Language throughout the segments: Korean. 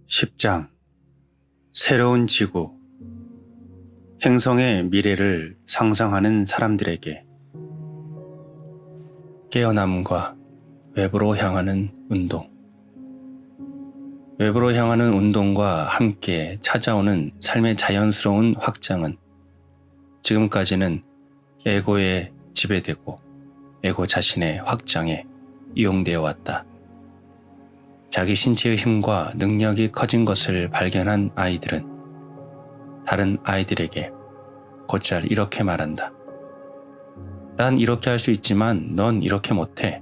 10장 새로운 지구 행성의 미래를 상상하는 사람들에게 깨어남과 외부로 향하는 운동 외부로 향하는 운동과 함께 찾아오는 삶의 자연스러운 확장은 지금까지는 에고에 지배되고 에고 자신의 확장에 이용되어 왔다. 자기 신체의 힘과 능력이 커진 것을 발견한 아이들은 다른 아이들에게 곧잘 이렇게 말한다. 난 이렇게 할 수 있지만 넌 이렇게 못해.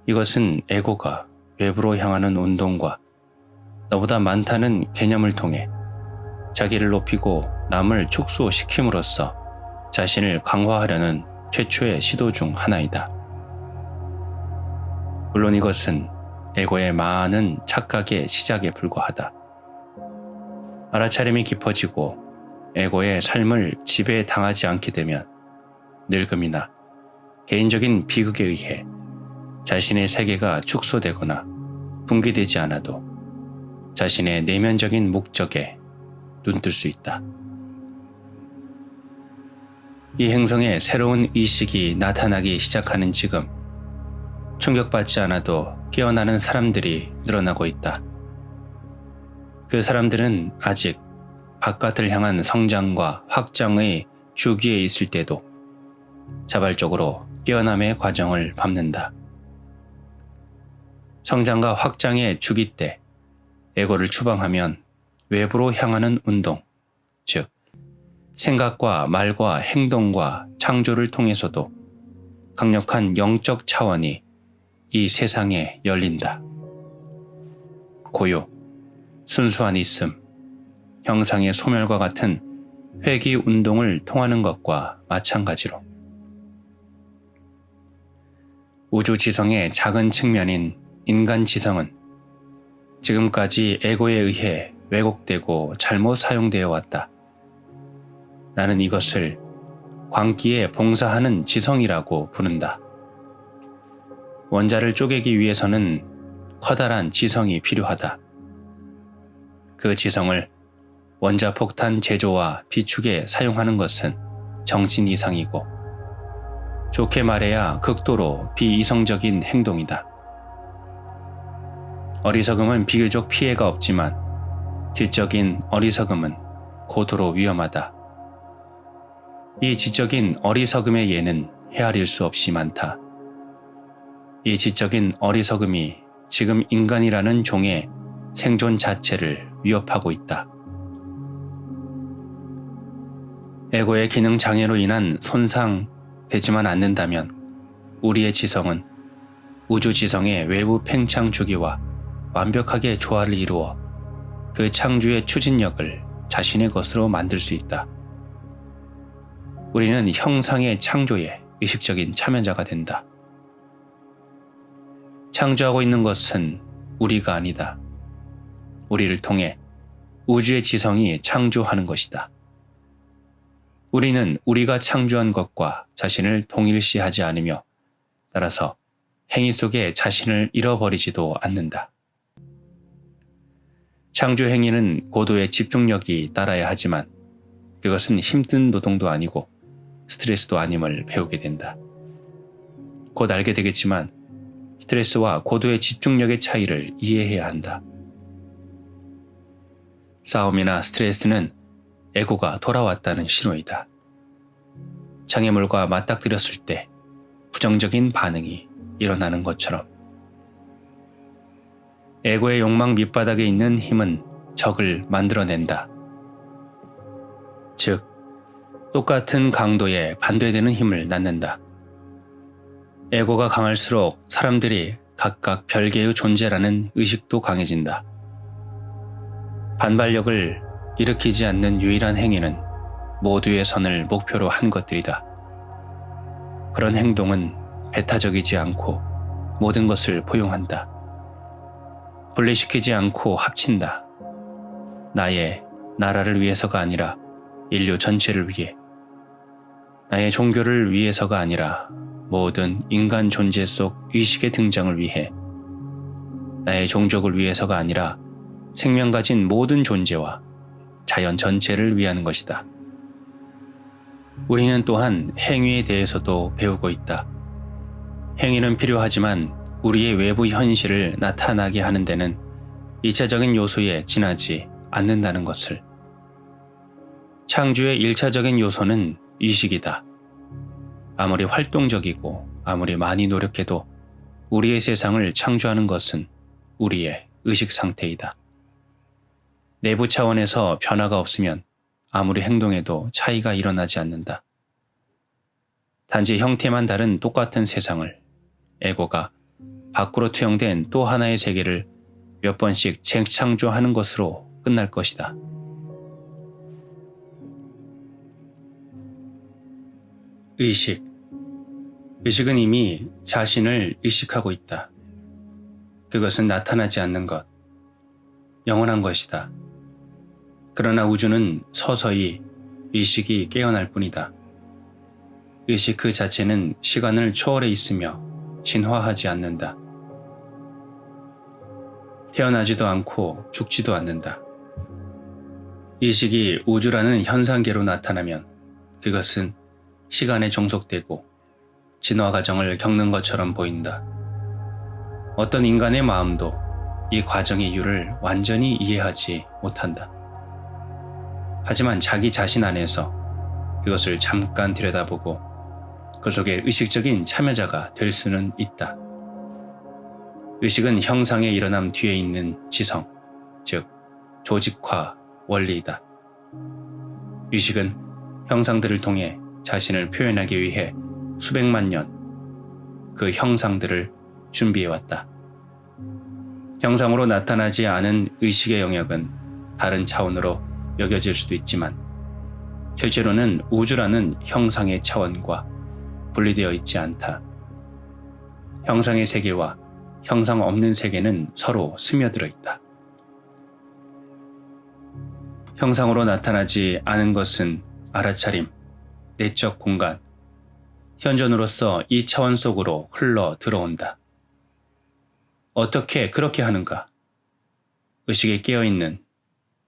이것은 에고가 외부로 향하는 운동과 너보다 많다는 개념을 통해 자기를 높이고 남을 축소시킴으로써 자신을 강화하려는 최초의 시도 중 하나이다. 물론 이것은 에고의 많은 착각의 시작에 불과하다. 알아차림이 깊어지고 에고의 삶을 지배당하지 않게 되면 늙음이나 개인적인 비극에 의해 자신의 세계가 축소되거나 붕괴되지 않아도 자신의 내면적인 목적에 눈뜰 수 있다. 이 행성에 새로운 의식이 나타나기 시작하는 지금 충격받지 않아도 깨어나는 사람들이 늘어나고 있다. 그 사람들은 아직 바깥을 향한 성장과 확장의 주기에 있을 때도 자발적으로 깨어남의 과정을 밟는다. 성장과 확장의 주기 때 에고를 추방하면 외부로 향하는 운동, 즉 생각과 말과 행동과 창조를 통해서도 강력한 영적 차원이 이 세상에 열린다. 고요, 순수한 있음, 형상의 소멸과 같은 회귀 운동을 통하는 것과 마찬가지로 우주 지성의 작은 측면인 인간 지성은 지금까지 에고에 의해 왜곡되고 잘못 사용되어 왔다. 나는 이것을 광기에 봉사하는 지성이라고 부른다. 원자를 쪼개기 위해서는 커다란 지성이 필요하다. 그 지성을 원자폭탄 제조와 비축에 사용하는 것은 정신 이상이고 좋게 말해야 극도로 비이성적인 행동이다. 어리석음은 비교적 피해가 없지만 지적인 어리석음은 고도로 위험하다. 이 지적인 어리석음의 예는 헤아릴 수 없이 많다. 이 지적인 어리석음이 지금 인간이라는 종의 생존 자체를 위협하고 있다. 에고의 기능 장애로 인한 손상되지만 않는다면 우리의 지성은 우주 지성의 외부 팽창 주기와 완벽하게 조화를 이루어 그 창조의 추진력을 자신의 것으로 만들 수 있다. 우리는 형상의 창조에 의식적인 참여자가 된다. 창조하고 있는 것은 우리가 아니다. 우리를 통해 우주의 지성이 창조하는 것이다. 우리는 우리가 창조한 것과 자신을 동일시하지 않으며 따라서 행위 속에 자신을 잃어버리지도 않는다. 창조 행위는 고도의 집중력이 따라야 하지만 그것은 힘든 노동도 아니고 스트레스도 아님을 배우게 된다. 곧 알게 되겠지만 스트레스와 고도의 집중력의 차이를 이해해야 한다. 싸움이나 스트레스는 에고가 돌아왔다는 신호이다. 장애물과 맞닥뜨렸을 때 부정적인 반응이 일어나는 것처럼 에고의 욕망 밑바닥에 있는 힘은 적을 만들어낸다. 즉, 똑같은 강도에 반대되는 힘을 낳는다. 에고가 강할수록 사람들이 각각 별개의 존재라는 의식도 강해진다. 반발력을 일으키지 않는 유일한 행위는 모두의 선을 목표로 한 것들이다. 그런 행동은 배타적이지 않고 모든 것을 포용한다. 분리시키지 않고 합친다. 나의 나라를 위해서가 아니라 인류 전체를 위해, 나의 종교를 위해서가 아니라 모든 인간 존재 속 의식의 등장을 위해, 나의 종족을 위해서가 아니라 생명 가진 모든 존재와 자연 전체를 위하는 것이다. 우리는 또한 행위에 대해서도 배우고 있다. 행위는 필요하지만 우리의 외부 현실을 나타나게 하는 데는 2차적인 요소에 지나지 않는다는 것을. 창조의 1차적인 요소는 의식이다. 아무리 활동적이고 아무리 많이 노력해도 우리의 세상을 창조하는 것은 우리의 의식 상태이다. 내부 차원에서 변화가 없으면 아무리 행동해도 차이가 일어나지 않는다. 단지 형태만 다른 똑같은 세상을 에고가 밖으로 투영된 또 하나의 세계를 몇 번씩 재창조하는 것으로 끝날 것이다. 의식. 의식은 이미 자신을 의식하고 있다. 그것은 나타나지 않는 것, 영원한 것이다. 그러나 우주는 서서히 의식이 깨어날 뿐이다. 의식 그 자체는 시간을 초월해 있으며 진화하지 않는다. 태어나지도 않고 죽지도 않는다. 의식이 우주라는 현상계로 나타나면 그것은 시간에 종속되고 진화 과정을 겪는 것처럼 보인다. 어떤 인간의 마음도 이 과정의 이유를 완전히 이해하지 못한다. 하지만 자기 자신 안에서 그것을 잠깐 들여다보고 그 속에 의식적인 참여자가 될 수는 있다. 의식은 형상의 일어남 뒤에 있는 지성, 즉 조직화 원리이다. 의식은 형상들을 통해 자신을 표현하기 위해 수백만 년 그 형상들을 준비해왔다. 형상으로 나타나지 않은 의식의 영역은 다른 차원으로 여겨질 수도 있지만 실제로는 우주라는 형상의 차원과 분리되어 있지 않다. 형상의 세계와 형상 없는 세계는 서로 스며들어 있다. 형상으로 나타나지 않은 것은 알아차림, 내적 공간, 현존으로서 이 차원 속으로 흘러 들어온다. 어떻게 그렇게 하는가? 의식에 깨어있는,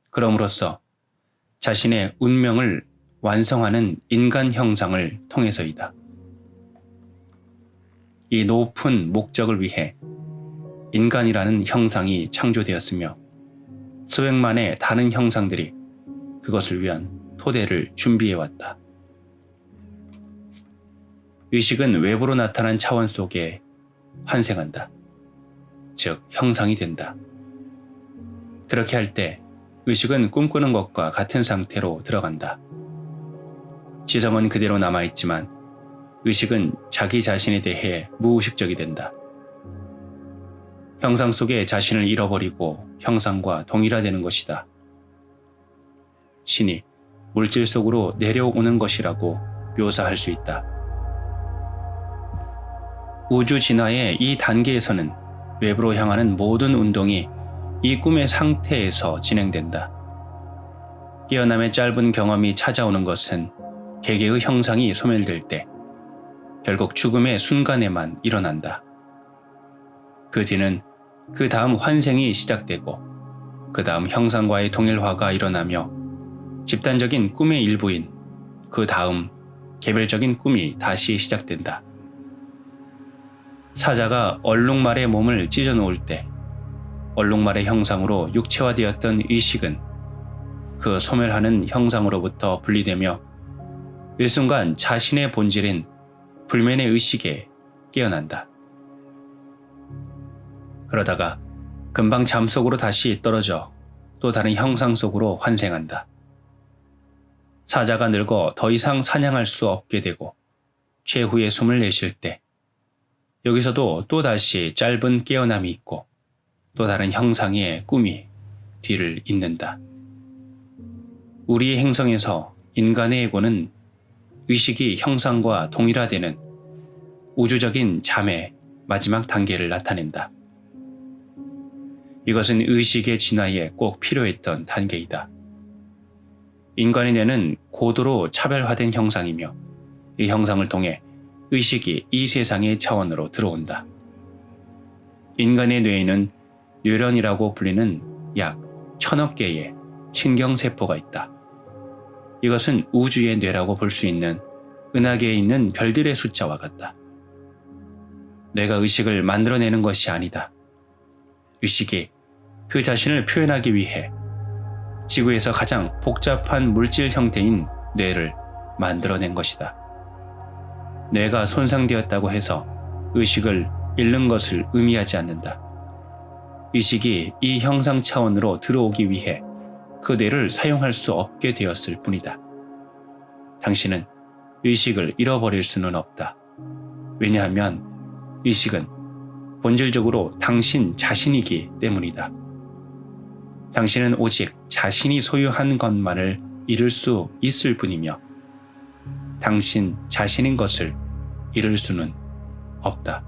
그럼으로써 자신의 운명을 완성하는 인간 형상을 통해서이다. 이 높은 목적을 위해 인간이라는 형상이 창조되었으며 수백만의 다른 형상들이 그것을 위한 토대를 준비해왔다. 의식은 외부로 나타난 차원 속에 환생한다. 즉 형상이 된다. 그렇게 할 때 의식은 꿈꾸는 것과 같은 상태로 들어간다. 지성은 그대로 남아있지만 의식은 자기 자신에 대해 무의식적이 된다. 형상 속에 자신을 잃어버리고 형상과 동일화되는 것이다. 신이 물질 속으로 내려오는 것이라고 묘사할 수 있다. 우주 진화의 이 단계에서는 외부로 향하는 모든 운동이 이 꿈의 상태에서 진행된다. 깨어남의 짧은 경험이 찾아오는 것은 개개의 형상이 소멸될 때 결국 죽음의 순간에만 일어난다. 그 뒤는 그 다음 환생이 시작되고 그 다음 형상과의 동일화가 일어나며 집단적인 꿈의 일부인 그 다음 개별적인 꿈이 다시 시작된다. 사자가 얼룩말의 몸을 찢어놓을 때 얼룩말의 형상으로 육체화되었던 의식은 그 소멸하는 형상으로부터 분리되며 일순간 자신의 본질인 불면의 의식에 깨어난다. 그러다가 금방 잠속으로 다시 떨어져 또 다른 형상 속으로 환생한다. 사자가 늙어 더 이상 사냥할 수 없게 되고 최후의 숨을 내쉴 때 여기서도 또다시 짧은 깨어남이 있고 또 다른 형상의 꿈이 뒤를 잇는다. 우리의 행성에서 인간의 에고는 의식이 형상과 동일화되는 우주적인 잠의 마지막 단계를 나타낸다. 이것은 의식의 진화에 꼭 필요했던 단계이다. 인간의 뇌는 고도로 차별화된 형상이며 이 형상을 통해 의식이 이 세상의 차원으로 들어온다. 인간의 뇌에는 뇌런이라고 불리는 약 1000억 개의 신경세포가 있다. 이것은 우주의 뇌라고 볼 수 있는 은하계에 있는 별들의 숫자와 같다. 뇌가 의식을 만들어내는 것이 아니다. 의식이 그 자신을 표현하기 위해 지구에서 가장 복잡한 물질 형태인 뇌를 만들어낸 것이다. 뇌가 손상되었다고 해서 의식을 잃는 것을 의미하지 않는다. 의식이 이 형상 차원으로 들어오기 위해 그 뇌를 사용할 수 없게 되었을 뿐이다. 당신은 의식을 잃어버릴 수는 없다. 왜냐하면 의식은 본질적으로 당신 자신이기 때문이다. 당신은 오직 자신이 소유한 것만을 잃을 수 있을 뿐이며 당신 자신인 것을 잃을 수는 없다.